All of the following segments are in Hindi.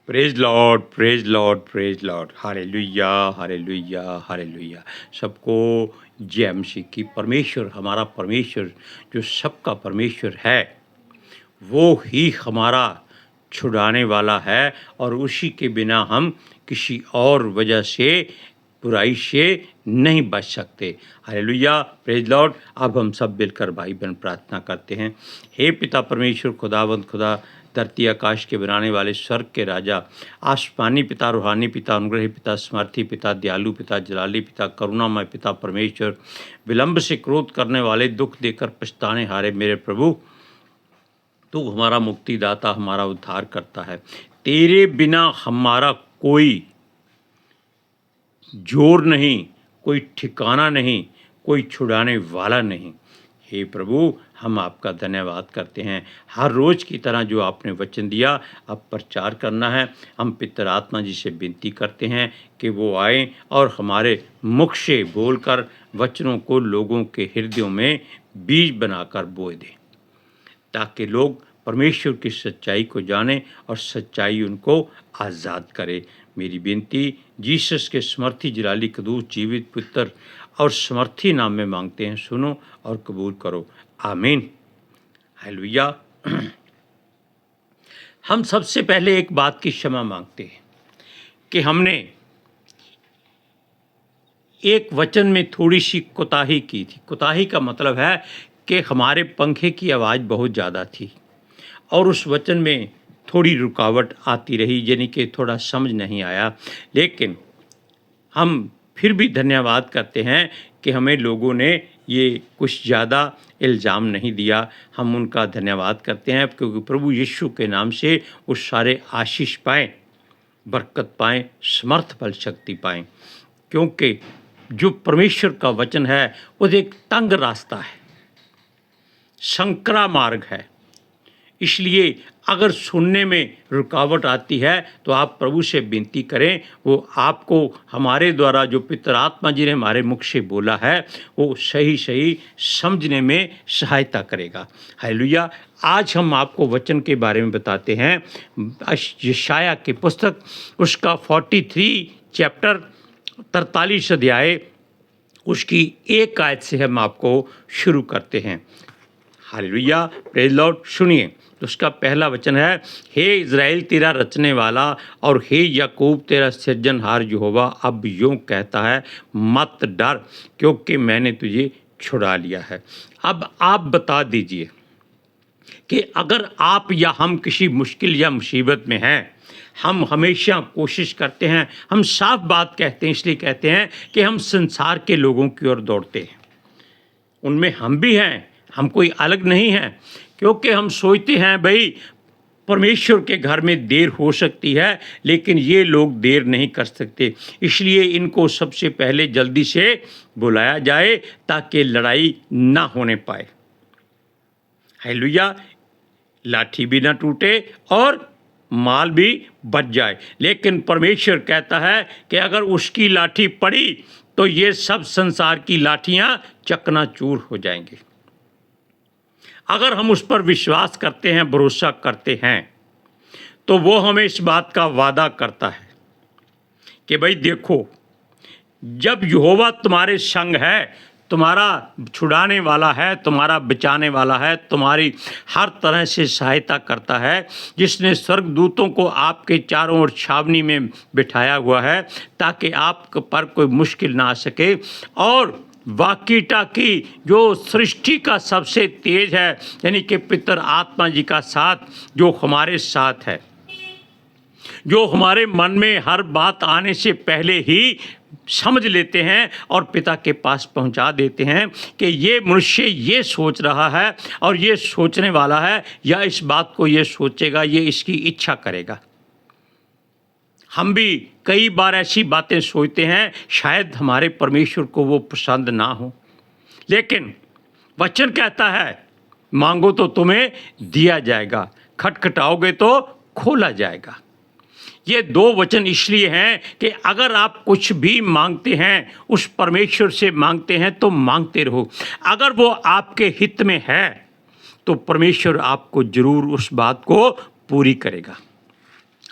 Praise Lord, praise Lord, praise Lord. Hallelujah, hallelujah, hallelujah. सबको जय मसीह की। परमेश्वर, हमारा परमेश्वर जो सबका परमेश्वर है, वो ही हमारा छुड़ाने वाला है और उसी के बिना हम किसी और वजह से, बुराई से नहीं बच सकते। Hallelujah, praise Lord. अब हम सब मिलकर भाई बहन प्रार्थना करते हैं। हे पिता परमेश्वर, खुदावंद खुदा, धरती आकाश के बनाने वाले, स्वर्ग के राजा, आसमानी पिता, रूहानी पिता, अनुग्रही पिता, समर्थी पिता, दयालु पिता, जलाली पिता, करुणामय पिता परमेश्वर, विलंब से क्रोध करने वाले, दुख देकर पछताने हारे मेरे प्रभु, तू हमारा मुक्तिदाता, हमारा उद्धार करता है। तेरे बिना हमारा कोई जोर नहीं, कोई ठिकाना नहीं, कोई छुड़ाने वाला नहीं। हे प्रभु, हम आपका धन्यवाद करते हैं। हर रोज़ की तरह जो आपने वचन दिया, अब प्रचार करना है। हम पितर आत्मा जी से विनती करते हैं कि वो आए और हमारे मुख से बोलकर वचनों को लोगों के हृदयों में बीज बनाकर बोए दें, ताकि लोग परमेश्वर की सच्चाई को जानें और सच्चाई उनको आज़ाद करे। मेरी विनती जीसस के समर्थी, जलाली, कदूस, जीवित पुत्र और समर्थी नाम में मांगते हैं। सुनो और कबूल करो। आमीन। हालेलुया। हम सबसे पहले एक बात की क्षमा मांगते हैं कि हमने एक वचन में थोड़ी सी कोताही की थी। कोताही का मतलब है कि हमारे पंखे की आवाज़ बहुत ज़्यादा थी और उस वचन में थोड़ी रुकावट आती रही, यानी कि थोड़ा समझ नहीं आया। लेकिन हम फिर भी धन्यवाद करते हैं कि हमें लोगों ने ये कुछ ज़्यादा इल्ज़ाम नहीं दिया। हम उनका धन्यवाद करते हैं, क्योंकि प्रभु यीशु के नाम से वो सारे आशीष पाएँ, बरकत पाएँ, समर्थ बल शक्ति पाएँ। क्योंकि जो परमेश्वर का वचन है वो एक तंग रास्ता है, संकरा मार्ग है। इसलिए अगर सुनने में रुकावट आती है तो आप प्रभु से विनती करें, वो आपको हमारे द्वारा जो पितर आत्मा जी ने हमारे मुख से बोला है वो सही सही समझने में सहायता करेगा। हालेलुया। आज हम आपको वचन के बारे में बताते हैं। यशाया की पुस्तक उसका 43 चैप्टर 43 अध्याय उसकी 1 आयत से हम आपको शुरू करते हैं। Hallelujah, praise Lord. सुनिए, तो उसका पहला वचन है, हे इज़राइल तेरा रचने वाला और हे याकूब तेरा सृजनहार यहोवा अब यूँ कहता है, मत डर, क्योंकि मैंने तुझे छुड़ा लिया है। अब आप बता दीजिए कि अगर आप या हम किसी मुश्किल या मुसीबत में हैं, हम हमेशा कोशिश करते हैं, हम साफ बात कहते हैं, इसलिए कहते हैं कि हम संसार के लोगों की ओर दौड़ते हैं। उनमें हम भी हैं, हम कोई अलग नहीं हैं, क्योंकि हम सोचते हैं भाई परमेश्वर के घर में देर हो सकती है, लेकिन ये लोग देर नहीं कर सकते, इसलिए इनको सबसे पहले जल्दी से बुलाया जाए ताकि लड़ाई ना होने पाए। हालेलुया। लाठी भी ना टूटे और माल भी बच जाए। लेकिन परमेश्वर कहता है कि अगर उसकी लाठी पड़ी तो ये सब संसार की लाठियां चकनाचूर हो जाएंगी। अगर हम उस पर विश्वास करते हैं, भरोसा करते हैं, तो वो हमें इस बात का वादा करता है कि भाई देखो, जब यहोवा तुम्हारे संग है, तुम्हारा छुड़ाने वाला है, तुम्हारा बचाने वाला है, तुम्हारी हर तरह से सहायता करता है, जिसने स्वर्गदूतों को आपके चारों ओर छावनी में बिठाया हुआ है ताकि आप पर कोई मुश्किल ना आ सके, और वाकी टाकी जो सृष्टि का सबसे तेज है, यानी कि पितर आत्मा जी का साथ जो हमारे साथ है, जो हमारे मन में हर बात आने से पहले ही समझ लेते हैं और पिता के पास पहुंचा देते हैं कि ये मनुष्य ये सोच रहा है और ये सोचने वाला है, या इस बात को ये सोचेगा, ये इसकी इच्छा करेगा। हम भी कई बार ऐसी बातें सोचते हैं, शायद हमारे परमेश्वर को वो पसंद ना हो, लेकिन वचन कहता है मांगो तो तुम्हें दिया जाएगा, खटखटाओगे तो खोला जाएगा। ये 2 वचन इसलिए हैं कि अगर आप कुछ भी मांगते हैं, उस परमेश्वर से मांगते हैं तो मांगते रहो। अगर वो आपके हित में है तो परमेश्वर आपको जरूर उस बात को पूरी करेगा।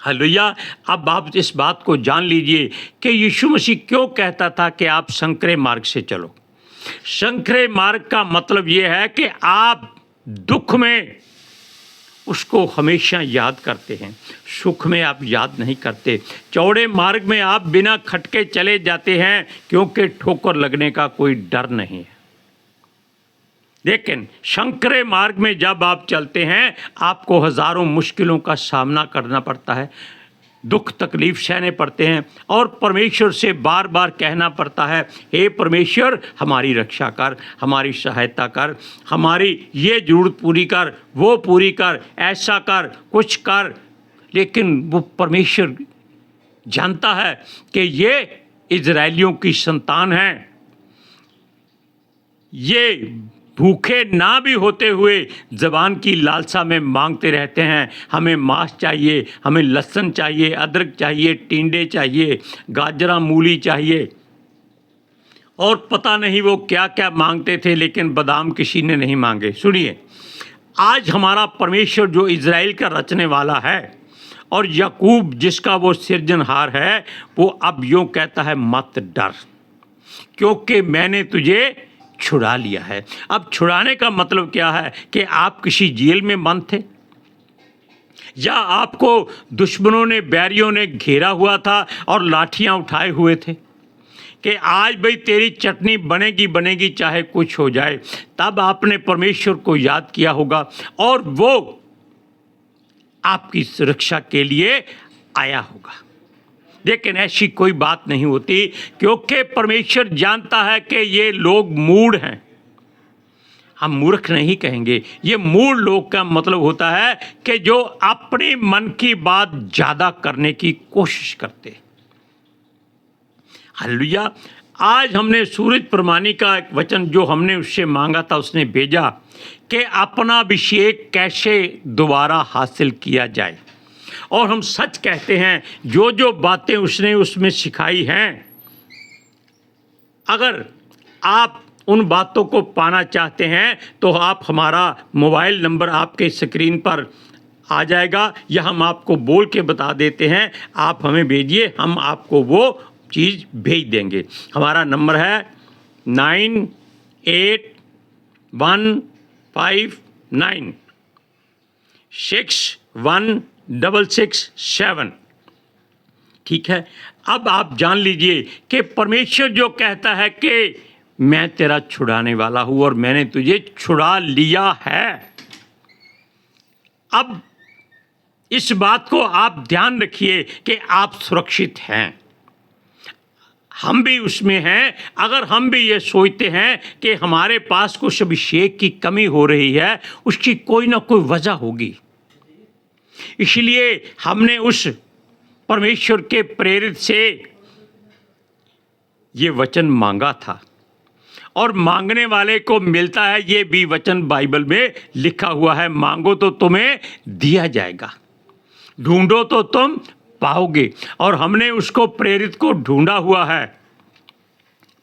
हालेलुया। अब आप इस बात को जान लीजिए कि यीशु मसीह क्यों कहता था कि आप संकरे मार्ग से चलो। संकरे मार्ग का मतलब यह है कि आप दुख में उसको हमेशा याद करते हैं, सुख में आप याद नहीं करते। चौड़े मार्ग में आप बिना खटके चले जाते हैं क्योंकि ठोकर लगने का कोई डर नहीं है। लेकिन संकरे मार्ग में जब आप चलते हैं आपको हजारों मुश्किलों का सामना करना पड़ता है, दुख तकलीफ सहने पड़ते हैं और परमेश्वर से बार बार कहना पड़ता है, हे परमेश्वर हमारी रक्षा कर, हमारी सहायता कर, हमारी ये ज़रूरत पूरी कर, वो पूरी कर, ऐसा कर, कुछ कर। लेकिन वो परमेश्वर जानता है कि ये इजराइलियों की संतान हैं, ये भूखे ना भी होते हुए ज़बान की लालसा में मांगते रहते हैं, हमें मांस चाहिए, हमें लहसुन चाहिए, अदरक चाहिए, टिंडे चाहिए, गाजरा मूली चाहिए, और पता नहीं वो क्या क्या मांगते थे, लेकिन बादाम किसी ने नहीं मांगे। सुनिए, आज हमारा परमेश्वर जो इज़राइल का रचने वाला है और याकूब जिसका वो सिरजनहार है, वो अब यूँ कहता है, मत डर क्योंकि मैंने तुझे छुड़ा लिया है। अब छुड़ाने का मतलब क्या है कि आप किसी जेल में बंद थे, या आपको दुश्मनों ने, बैरियों ने घेरा हुआ था और लाठियां उठाए हुए थे कि आज भाई तेरी चटनी बनेगी बनेगी चाहे कुछ हो जाए। तब आपने परमेश्वर को याद किया होगा और वो आपकी सुरक्षा के लिए आया होगा। लेकिन ऐसी कोई बात नहीं होती क्योंकि परमेश्वर जानता है कि ये लोग मूढ़ हैं। हम मूर्ख नहीं कहेंगे, ये मूढ़ लोग का मतलब होता है कि जो अपने मन की बात ज़्यादा करने की कोशिश करते। हालेलुया। आज हमने सूरज प्रमाणी का एक वचन जो हमने उससे मांगा था, उसने भेजा कि अपना अभिषेक कैसे दोबारा हासिल किया जाए। और हम सच कहते हैं, जो जो बातें उसने उसमें सिखाई हैं, अगर आप उन बातों को पाना चाहते हैं तो आप हमारा मोबाइल नंबर आपके स्क्रीन पर आ जाएगा, या हम आपको बोल के बता देते हैं, आप हमें भेजिए, हम आपको वो चीज़ भेज देंगे। हमारा नंबर है 9815961667। ठीक है। अब आप जान लीजिए कि परमेश्वर जो कहता है कि मैं तेरा छुड़ाने वाला हूँ और मैंने तुझे छुड़ा लिया है। अब इस बात को आप ध्यान रखिए कि आप सुरक्षित हैं, हम भी उसमें हैं। अगर हम भी ये सोचते हैं कि हमारे पास कुछ अभिषेक की कमी हो रही है, उसकी कोई ना कोई वजह होगी। इसलिए हमने उस परमेश्वर के प्रेरित से ये वचन मांगा था और मांगने वाले को मिलता है। ये भी वचन बाइबल में लिखा हुआ है, मांगो तो तुम्हें दिया जाएगा, ढूंढो तो तुम पाओगे। और हमने उसको प्रेरित को ढूंढा हुआ है,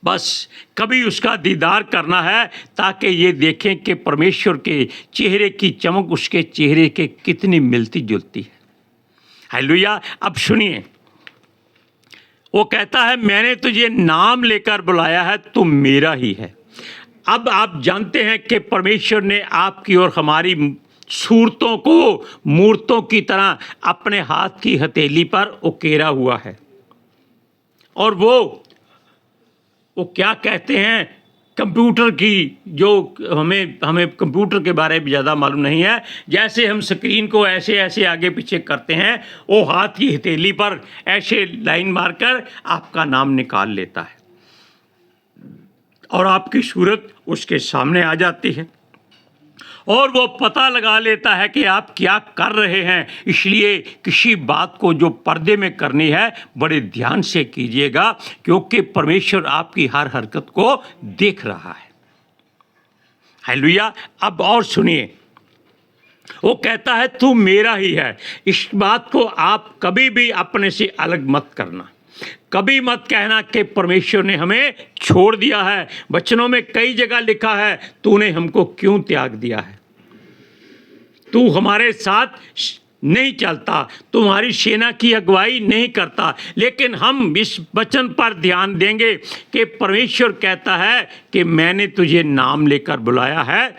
बस कभी उसका दीदार करना है ताकि ये देखें कि परमेश्वर के चेहरे की चमक उसके चेहरे के कितनी मिलती जुलती है। हालेलुया। अब सुनिए, वो कहता है, मैंने तुझे नाम लेकर बुलाया है, तू मेरा ही है। अब आप जानते हैं कि परमेश्वर ने आपकी और हमारी सूरतों को मूर्तों की तरह अपने हाथ की हथेली पर उकेरा हुआ है। और वो क्या कहते हैं, कंप्यूटर की, जो हमें कंप्यूटर के बारे में ज़्यादा मालूम नहीं है, जैसे हम स्क्रीन को ऐसे ऐसे आगे पीछे करते हैं, वो हाथ की हथेली पर ऐसे लाइन मारकर आपका नाम निकाल लेता है और आपकी सूरत उसके सामने आ जाती है और वो पता लगा लेता है कि आप क्या कर रहे हैं। इसलिए किसी बात को जो पर्दे में करनी है बड़े ध्यान से कीजिएगा, क्योंकि परमेश्वर आपकी हर हरकत को देख रहा है। हालेलुया। अब और सुनिए, वो कहता है तू मेरा ही है। इस बात को आप कभी भी अपने से अलग मत करना, कभी मत कहना कि परमेश्वर ने हमें छोड़ दिया है। वचनों में कई जगह लिखा है, तूने हमको क्यों त्याग दिया है, तू हमारे साथ नहीं चलता, तुम्हारी सेना की अगुवाई नहीं करता। लेकिन हम इस वचन पर ध्यान देंगे कि परमेश्वर कहता है कि मैंने तुझे नाम लेकर बुलाया है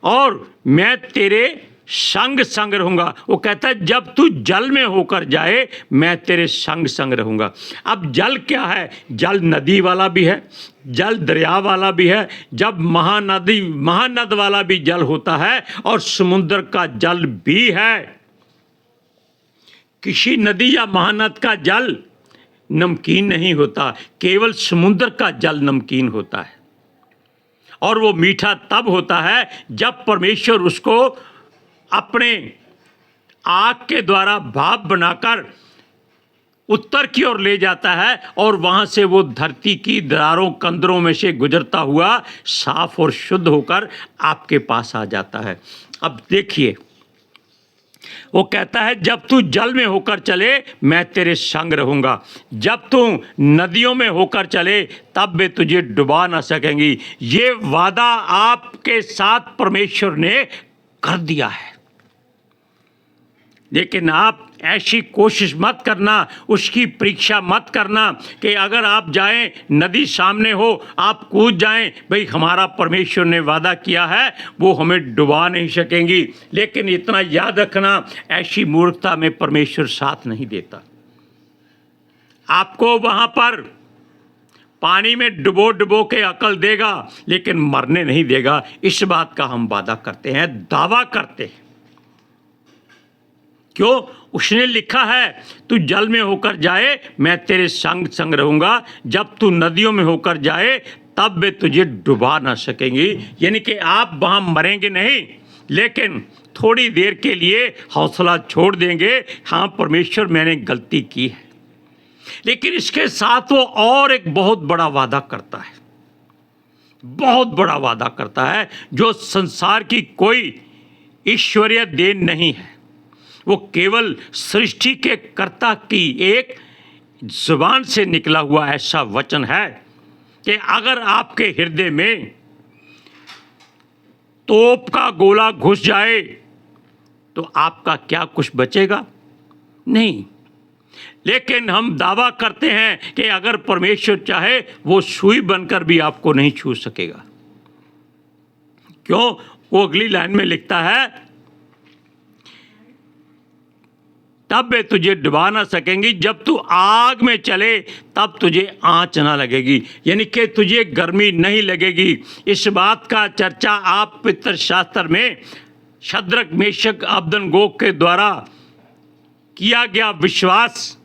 और मैं तेरे संग संग रहूँगा। वो कहता है जब तू जल में होकर जाए मैं तेरे संग संग रहूँगा। अब जल क्या है? जल नदी वाला भी है, जल दरिया वाला भी है। जब महानद वाला भी जल होता है और समुद्र का जल भी है। किसी नदी या महानद का जल नमकीन नहीं होता, केवल समुद्र का जल नमकीन होता है। और वो मीठा तब होता है जब परमेश्वर उसको अपने आग के द्वारा भाप बनाकर उत्तर की ओर ले जाता है और वहाँ से वो धरती की दरारों कंदरों में से गुजरता हुआ साफ और शुद्ध होकर आपके पास आ जाता है। अब देखिए, वो कहता है जब तू जल में होकर चले मैं तेरे संग रहूँगा, जब तू नदियों में होकर चले तब वे तुझे डुबा ना सकेंगी। ये वादा आपके साथ परमेश्वर ने कर दिया है। लेकिन आप ऐसी कोशिश मत करना, उसकी परीक्षा मत करना कि अगर आप जाएं, नदी सामने हो, आप कूद जाएं। भाई हमारा परमेश्वर ने वादा किया है वो हमें डुबा नहीं सकेंगी। लेकिन इतना याद रखना, ऐसी मूर्खता में परमेश्वर साथ नहीं देता। आपको वहाँ पर पानी में डुबो डुबो के अकल देगा लेकिन मरने नहीं देगा। इस बात का हम वादा करते हैं, दावा करते हैं। क्यों? उसने लिखा है तू जल में होकर जाए मैं तेरे संग संग रहूँगा, जब तू नदियों में होकर जाए तब वे तुझे डुबा ना सकेंगी। यानी कि आप वहाँ मरेंगे नहीं, लेकिन थोड़ी देर के लिए हौसला छोड़ देंगे। हाँ परमेश्वर मैंने गलती की है। लेकिन इसके साथ वो और एक बहुत बड़ा वादा करता है, बहुत बड़ा वादा करता है जो संसार की कोई ईश्वरीय देन नहीं है। वो केवल सृष्टि के कर्ता की एक जुबान से निकला हुआ ऐसा वचन है कि अगर आपके हृदय में तोप का गोला घुस जाए तो आपका क्या कुछ बचेगा? नहीं। लेकिन हम दावा करते हैं कि अगर परमेश्वर चाहे वो सुई बनकर भी आपको नहीं छू सकेगा। क्यों? वो अगली लाइन में लिखता है तब वे तुझे डुबा ना सकेंगी, जब तू आग में चले तब तुझे आँच ना लगेगी। यानी कि तुझे गर्मी नहीं लगेगी। इस बात का चर्चा आप पवित्र शास्त्र में शद्रक मेशक अबदनगो के द्वारा किया गया विश्वास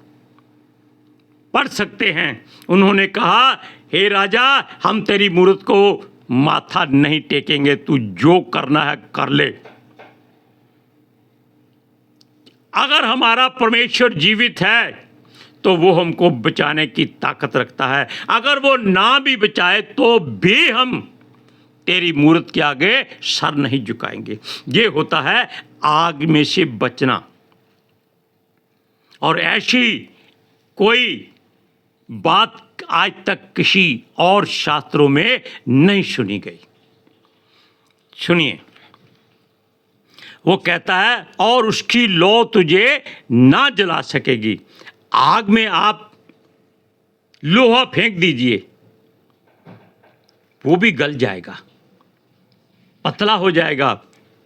पढ़ सकते हैं। उन्होंने कहा हे राजा हम तेरी मूरत को माथा नहीं टेकेंगे, तू जो करना है कर ले। अगर हमारा परमेश्वर जीवित है तो वो हमको बचाने की ताकत रखता है। अगर वो ना भी बचाए तो भी हम तेरी मूरत के आगे सर नहीं झुकाएंगे। ये होता है आग में से बचना। और ऐसी कोई बात आज तक किसी और शास्त्रों में नहीं सुनी गई। सुनिए, वो कहता है और उसकी लौ तुझे ना जला सकेगी। आग में आप लोहा फेंक दीजिए, वो भी गल जाएगा, पतला हो जाएगा,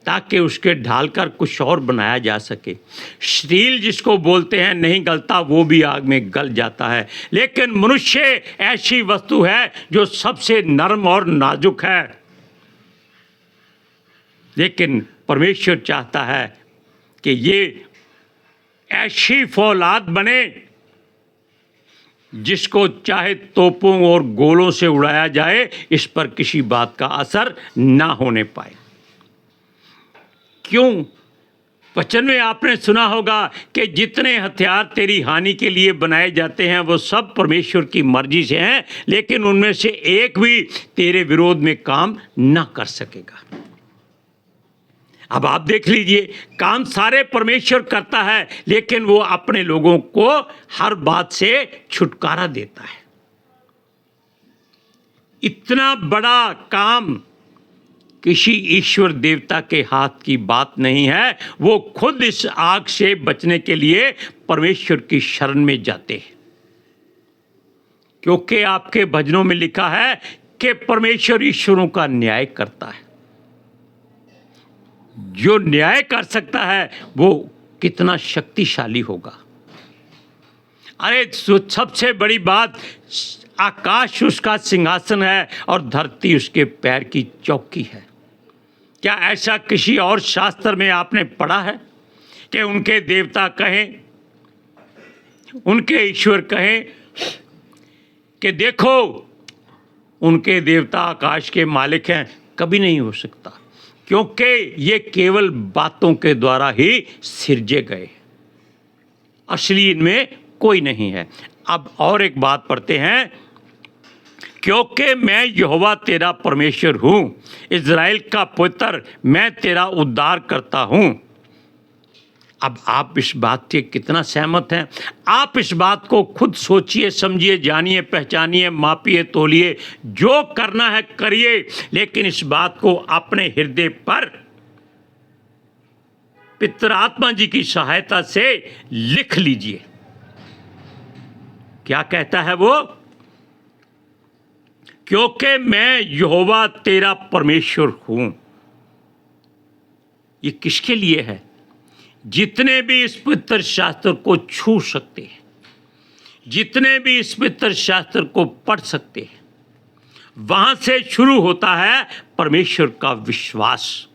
ताकि उसके ढालकर कुछ और बनाया जा सके। स्टील जिसको बोलते हैं नहीं गलता, वो भी आग में गल जाता है। लेकिन मनुष्य ऐसी वस्तु है जो सबसे नरम और नाजुक है। लेकिन परमेश्वर चाहता है कि ये ऐसी फौलाद बने जिसको चाहे तोपों और गोलों से उड़ाया जाए, इस पर किसी बात का असर ना होने पाए। क्यों? वचन में आपने सुना होगा कि जितने हथियार तेरी हानि के लिए बनाए जाते हैं वो सब परमेश्वर की मर्जी से हैं, लेकिन उनमें से एक भी तेरे विरोध में काम ना कर सकेगा। अब आप देख लीजिए, काम सारे परमेश्वर करता है, लेकिन वो अपने लोगों को हर बात से छुटकारा देता है। इतना बड़ा काम किसी ईश्वर देवता के हाथ की बात नहीं है। वो खुद इस आग से बचने के लिए परमेश्वर की शरण में जाते हैं, क्योंकि आपके भजनों में लिखा है कि परमेश्वर ईश्वरों का न्याय करता है। जो न्याय कर सकता है वो कितना शक्तिशाली होगा। अरे सबसे बड़ी बात, आकाश उसका सिंहासन है और धरती उसके पैर की चौकी है। क्या ऐसा किसी और शास्त्र में आपने पढ़ा है कि उनके देवता कहें, उनके ईश्वर कहें कि देखो उनके देवता आकाश के मालिक हैं? कभी नहीं हो सकता, क्योंकि ये केवल बातों के द्वारा ही सिरजे गए, असली इनमें कोई नहीं है। अब और एक बात पढ़ते हैं, क्योंकि मैं यहोवा तेरा परमेश्वर हूँ, इज़राइल का पुत्र, मैं तेरा उद्धार करता हूँ। अब आप इस बात से कितना सहमत हैं? आप इस बात को खुद सोचिए, समझिए, जानिए, पहचानिए, मापिए, तोलिए, जो करना है करिए, लेकिन इस बात को अपने हृदय पर पितर आत्मा जी की सहायता से लिख लीजिए। क्या कहता है वो? क्योंकि मैं यहोवा तेरा परमेश्वर हूं। ये किसके लिए है? जितने भी इस पवित्र शास्त्र को छू सकते हैं, जितने भी इस पवित्र शास्त्र को पढ़ सकते हैं, वहां से शुरू होता है परमेश्वर का विश्वास।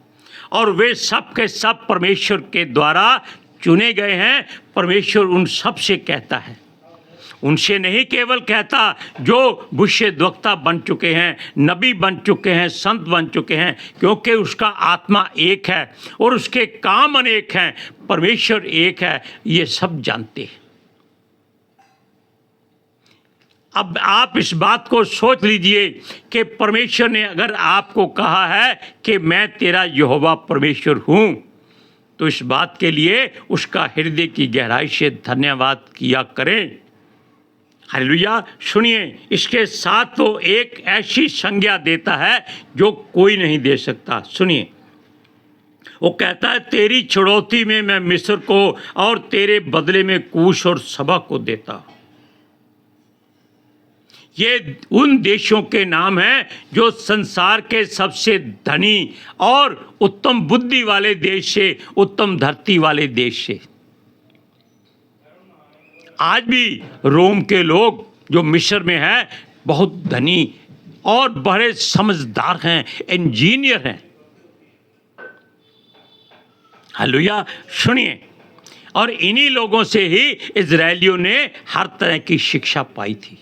और वे सब के सब परमेश्वर के द्वारा चुने गए हैं। परमेश्वर उन सब से कहता है, उनसे नहीं केवल कहता जो भविष्यद्वक्ता बन चुके हैं, नबी बन चुके हैं, संत बन चुके हैं, क्योंकि उसका आत्मा एक है और उसके काम अनेक हैं, परमेश्वर एक है, ये सब जानते हैं। अब आप इस बात को सोच लीजिए कि परमेश्वर ने अगर आपको कहा है कि मैं तेरा यहोवा परमेश्वर हूँ, तो इस बात के लिए उसका हृदय की गहराई से धन्यवाद किया करें। हालेलुया। सुनिए, इसके साथ वो एक ऐसी संज्ञा देता है जो कोई नहीं दे सकता। सुनिए, वो कहता है तेरी छुड़ौती में मैं मिस्र को और तेरे बदले में कूश और सबा को देता हूं। ये उन देशों के नाम हैं जो संसार के सबसे धनी और उत्तम बुद्धि वाले देश से, उत्तम धरती वाले देश से। आज भी रोम के लोग जो मिस्र में हैं बहुत धनी और बड़े समझदार हैं, इंजीनियर हैं। हालेलुया। सुनिए, और इन्हीं लोगों से ही इजरायलियों ने हर तरह की शिक्षा पाई थी।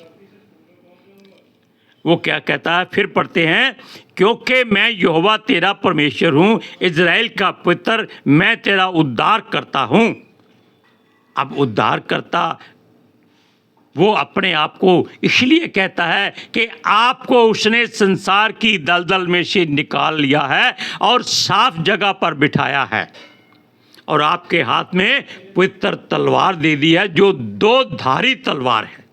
वो क्या कहता है, फिर पढ़ते हैं, क्योंकि मैं यहोवा तेरा परमेश्वर हूँ, इजराइल का पुत्र, मैं तेरा उद्धार करता हूँ। अब उद्धार करता वो अपने आप को इसलिए कहता है कि आपको उसने संसार की दलदल में से निकाल लिया है और साफ जगह पर बिठाया है और आपके हाथ में पवित्र तलवार दे दी है जो दो धारी तलवार है।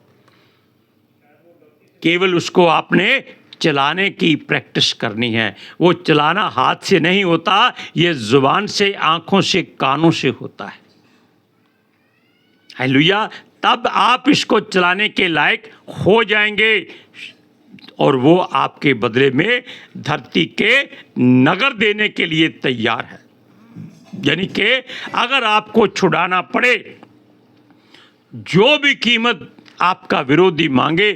केवल उसको आपने चलाने की प्रैक्टिस करनी है। वो चलाना हाथ से नहीं होता, ये जुबान से, आंखों से, कानों से होता है। हालेलुया। तब आप इसको चलाने के लायक हो जाएंगे और वो आपके बदले में धरती के नगर देने के लिए तैयार है। यानी कि अगर आपको छुड़ाना पड़े, जो भी कीमत आपका विरोधी मांगे,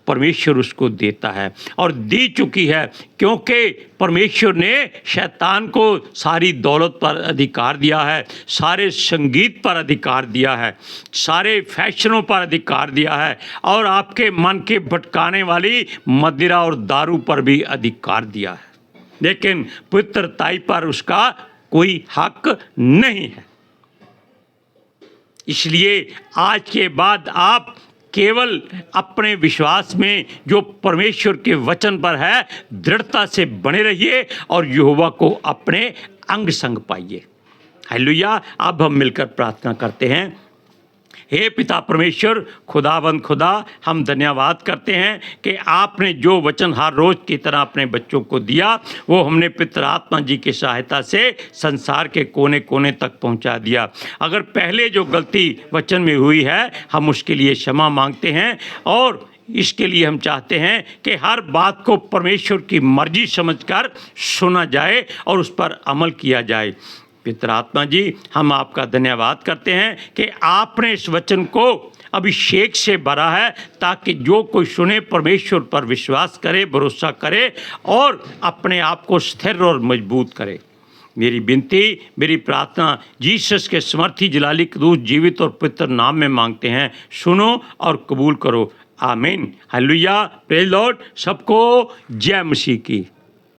परमेश्वर उसको देता है और दी चुकी है, क्योंकि परमेश्वर ने शैतान को सारी दौलत पर अधिकार दिया है, सारे संगीत पर अधिकार दिया है, सारे फैशनों पर अधिकार दिया है और आपके मन के भटकाने वाली मदिरा और दारू पर भी अधिकार दिया है, लेकिन पवित्रताई पर उसका कोई हक नहीं है। इसलिए आज के बाद आप केवल अपने विश्वास में जो परमेश्वर के वचन पर है दृढ़ता से बने रहिए और यहोवा को अपने अंग संग पाइए। हालेलुया। अब हम मिलकर प्रार्थना करते हैं। हे पिता परमेश्वर, खुदावंद खुदा, हम धन्यवाद करते हैं कि आपने जो वचन हर रोज़ की तरह अपने बच्चों को दिया वो हमने पितर आत्मा जी की सहायता से संसार के कोने कोने तक पहुंचा दिया। अगर पहले जो गलती वचन में हुई है हम उसके लिए क्षमा मांगते हैं और इसके लिए हम चाहते हैं कि हर बात को परमेश्वर की मर्जी समझकर सुना जाए और उस पर अमल किया जाए। पितर आत्मा जी, हम आपका धन्यवाद करते हैं कि आपने इस वचन को अभिषेक से भरा है ताकि जो कोई सुने परमेश्वर पर विश्वास करे, भरोसा करे और अपने आप को स्थिर और मजबूत करे। मेरी विनती, मेरी प्रार्थना जीसस के समर्थी जलाली कदूस जीवित और पवित्र नाम में मांगते हैं, सुनो और कबूल करो। आमीन। हालेलुया। Praise Lord. सबको जय मसीह की।